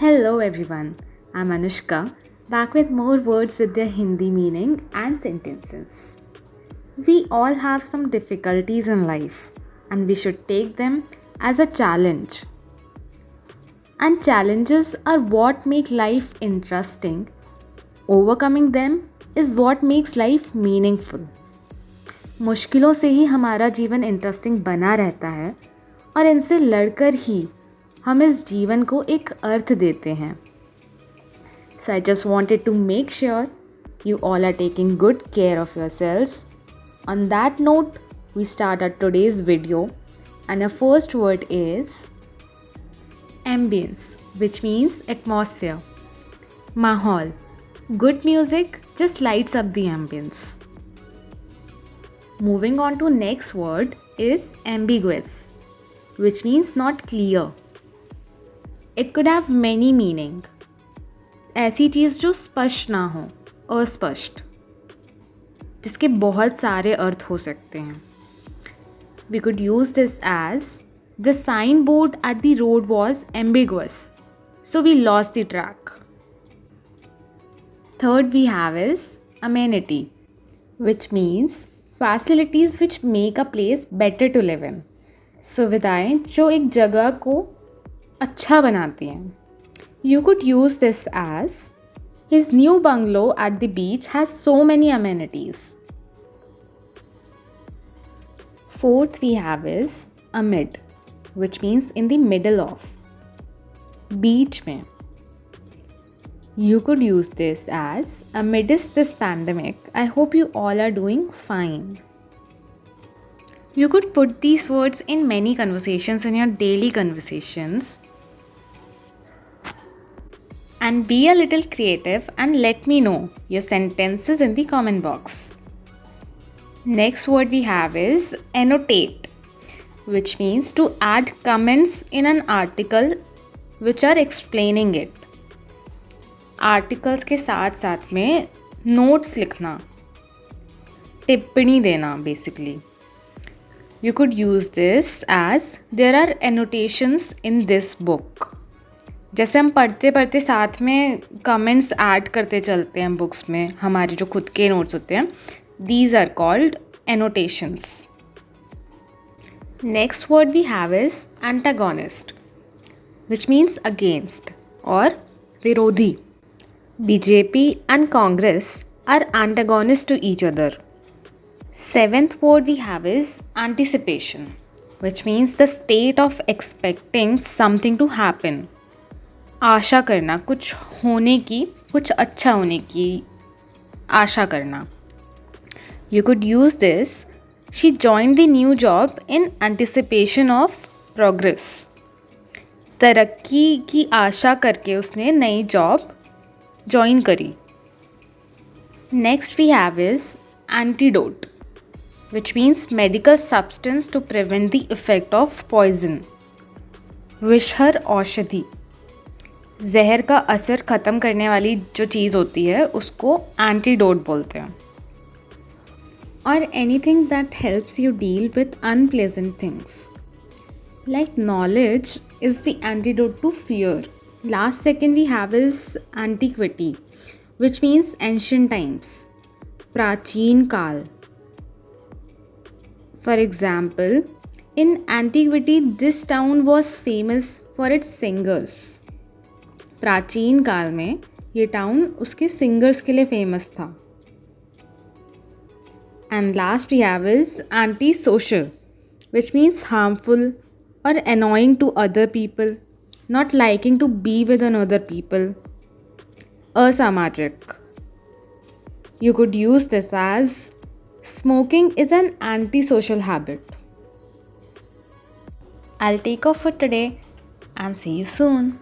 Hello everyone, I'm Anushka, back with more words with their Hindi meaning and sentences. We all have some difficulties in life and we should take them as a challenge. And challenges are what make life interesting. Overcoming them is what makes life meaningful. मुश्किलों से ही हमारा जीवन interesting बना रहता है और इनसे लड़कर ही हम इस जीवन को एक अर्थ देते हैं. So I just wanted to make sure you all are taking good care of yourselves. On that note, we start our today's video and our first word is ambience, which means atmosphere. Mahal. Good music just lights up the ambience. Moving on to next word is ambiguous, which means not clear. It could have many meaning. ऐसी चीज़ जो स्पष्ट ना हो, अस्पष्ट, जिसके बहुत सारे अर्थ हो सकते हैं. We could use this as the signboard at the road was ambiguous, so we lost the track. Third we have is amenity, which means facilities which make a place better to live in. सुविधाएं जो एक जगह को अच्छा बनाती हैं. You could use this as his new bungalow at the beach has so many amenities. Fourth we have is amid, which means in the middle of, बीच में. You could use this as amidst this pandemic, I hope you all are doing fine. You could put these words in many conversations in your daily conversations. And be a little creative and let me know your sentences in the comment box. Next word we have is annotate, which means to add comments in an article which are explaining it. Articles के साथ साथ में notes लिखना, टिप्पणी देना basically. You could use this as there are annotations in this book. जैसे हम पढ़ते पढ़ते साथ में कमेंट्स ऐड करते चलते हैं बुक्स में, हमारे जो खुद के नोट्स होते हैं, these are called annotations. Next word we have is antagonist, which means against or विरोधी. BJP and Congress are antagonists to each other. Seventh word we have is anticipation, which means the state of expecting something to happen. आशा करना, कुछ होने की, कुछ अच्छा होने की आशा करना. You could use this. She joined the new job in anticipation of progress. तरक्की की आशा करके उसने नई जॉब ज्वाइन करी. Next we have is antidote, which means medical substance to prevent the effect of poison. विषहर औषधि, जहर का असर ख़त्म करने वाली जो चीज़ होती है उसको एंटीडोट बोलते हैं. और anything that helps you deal with unpleasant things. Like knowledge is the antidote to fear. Last second we have is antiquity, which means ancient times, प्राचीन काल. For example, in antiquity this town was famous for its singers. प्राचीन काल में ये town उसके singers के लिए famous था. And last we have is antisocial, which means harmful और annoying to other people, not liking to be with another people. असामाजिक. You could use this as smoking is an anti-social habit. I'll take off for today and see you soon.